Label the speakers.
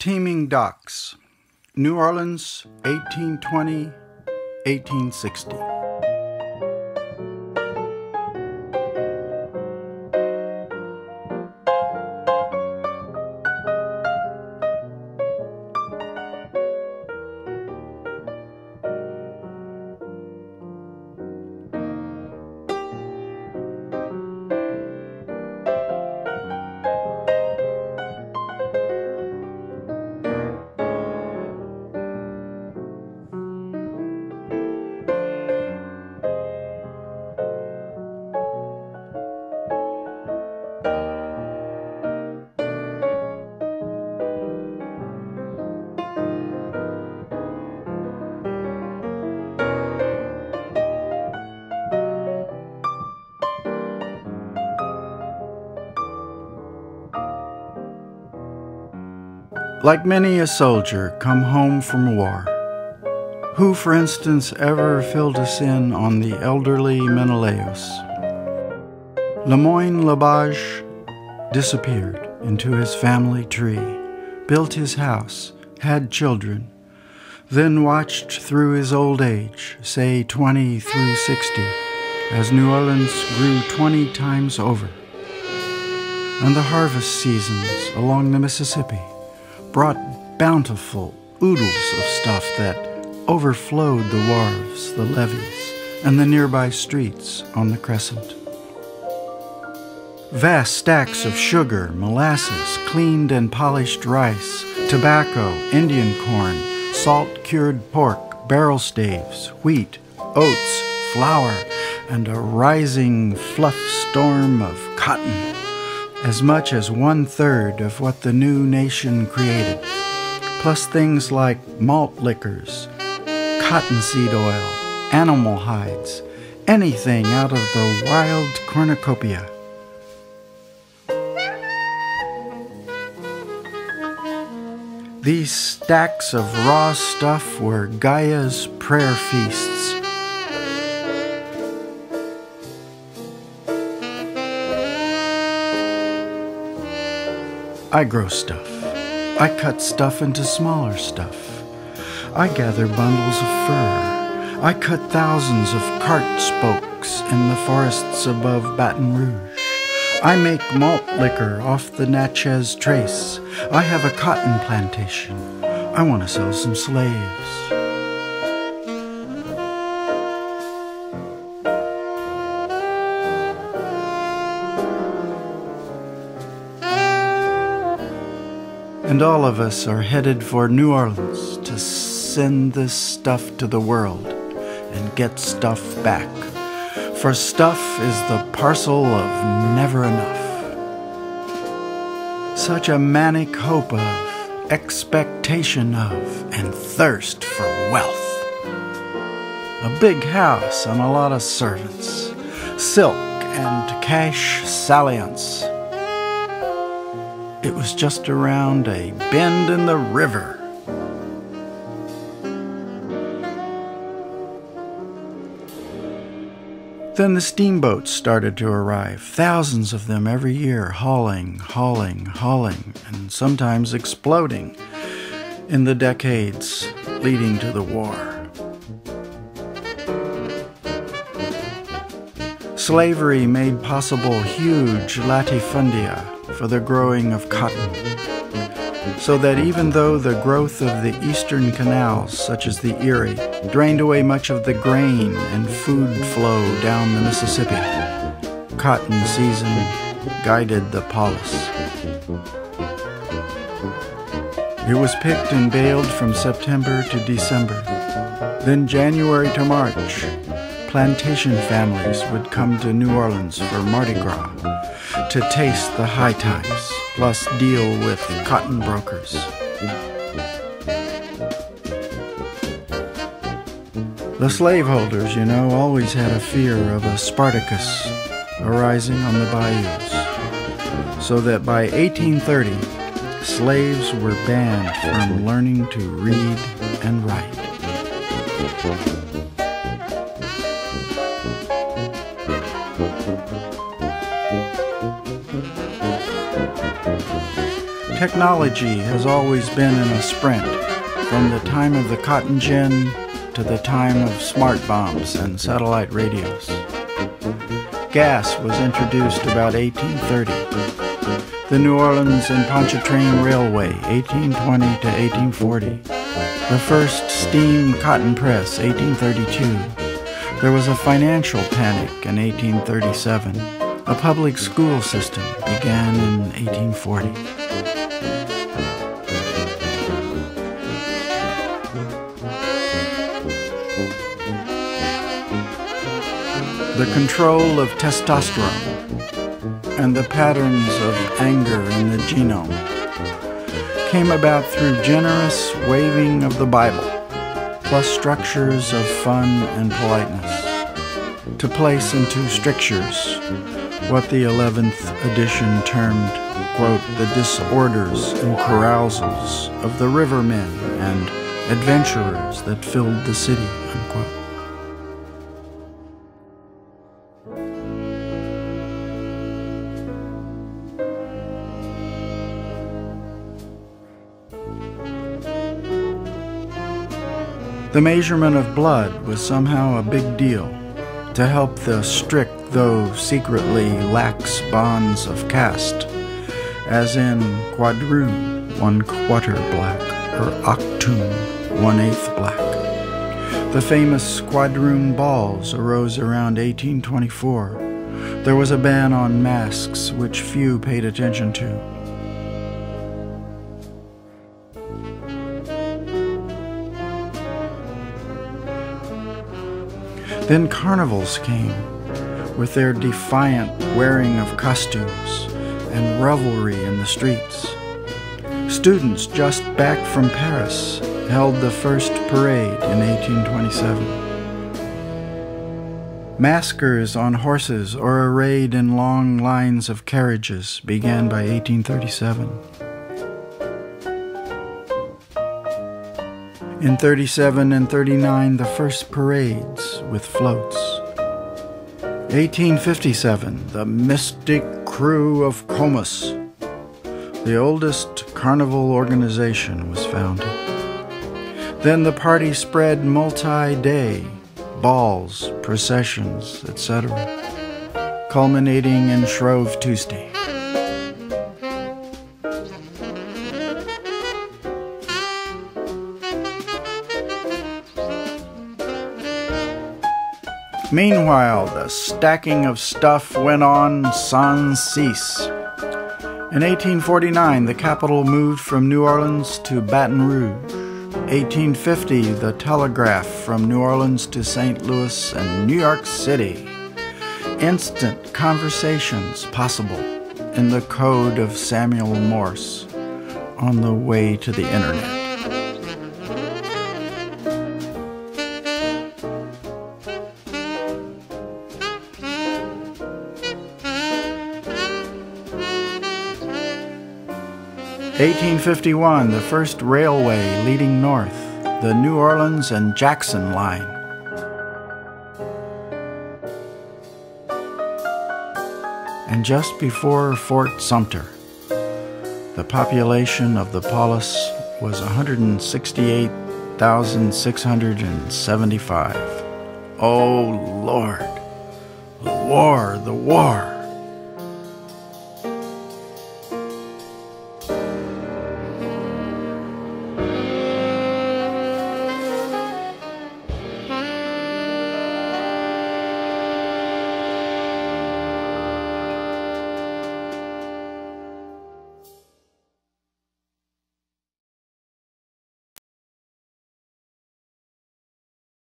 Speaker 1: Teeming Docks, New Orleans, 1820-1860. Like many a soldier come home from war, who, for instance, ever filled us in on the elderly Menelaus? Lemoyne Labage disappeared into his family tree, built his house, had children, then watched through his old age, say 20 through 60, as New Orleans grew 20 times over. And the harvest seasons along the Mississippi brought bountiful oodles of stuff that overflowed the wharves, the levees, and the nearby streets on the Crescent. Vast stacks of sugar, molasses, cleaned and polished rice, tobacco, Indian corn, salt-cured pork, barrel staves, wheat, oats, flour, and a rising fluff storm of cotton, as much as 1/3 of what the new nation created, plus things like malt liquors, cottonseed oil, animal hides, anything out of the wild cornucopia. These stacks of raw stuff were Gaia's prayer feasts. I grow stuff. I cut stuff into smaller stuff. I gather bundles of fur. I cut thousands of cart spokes in the forests above Baton Rouge. I make malt liquor off the Natchez Trace. I have a cotton plantation. I want to sell some slaves. And all of us are headed for New Orleans to send this stuff to the world and get stuff back. For stuff is the parcel of never enough. Such a manic hope of, expectation of, and thirst for wealth. A big house and a lot of servants, silk and cash salience. It was just around a bend in the river. Then the steamboats started to arrive, thousands of them every year, hauling, and sometimes exploding in the decades leading to the war. Slavery made possible huge latifundia for the growing of cotton, so that even though the growth of the eastern canals, such as the Erie, drained away much of the grain and food flow down the Mississippi, cotton season guided the polis. It was picked and baled from September to December. Then January to March, plantation families would come to New Orleans for Mardi Gras to taste the high times, plus deal with cotton brokers. The slaveholders, always had a fear of a Spartacus arising on the bayous, so that by 1830, slaves were banned from learning to read and write. Technology has always been in a sprint, from the time of the cotton gin to the time of smart bombs and satellite radios. Gas was introduced about 1830. The New Orleans and Pontchartrain Railway, 1820 to 1840. The first steam cotton press, 1832. There was a financial panic in 1837. A public school system began in 1840. The control of testosterone and the patterns of anger in the genome came about through generous waving of the Bible, plus structures of fun and politeness, to place into strictures what the 11th edition termed, quote, the disorders and carousals of the rivermen and adventurers that filled the city, unquote. The measurement of blood was somehow a big deal to help the strict, though secretly lax bonds of caste, as in quadroon, 1/4 black, or octoon, 1/8 black. The famous quadroon balls arose around 1824. There was a ban on masks, which few paid attention to. Then carnivals came, with their defiant wearing of costumes and revelry in the streets. Students just back from Paris held the first parade in 1827. Maskers on horses or arrayed in long lines of carriages began by 1837. In 37 and 39, the first parades with floats. 1857, the Mystic Crew of Comus, the oldest carnival organization, was founded. Then the party spread multi-day, balls, processions, etc., culminating in Shrove Tuesday. Meanwhile, the stacking of stuff went on sans cease. In 1849, the capital moved from New Orleans to Baton Rouge. 1850, the telegraph from New Orleans to St. Louis and New York City. Instant conversations possible in the code of Samuel Morse on the way to the internet. 1851, the first railway leading north, the New Orleans and Jackson Line. And just before Fort Sumter, the population of the polis was 168,675. Oh Lord, the war, the war.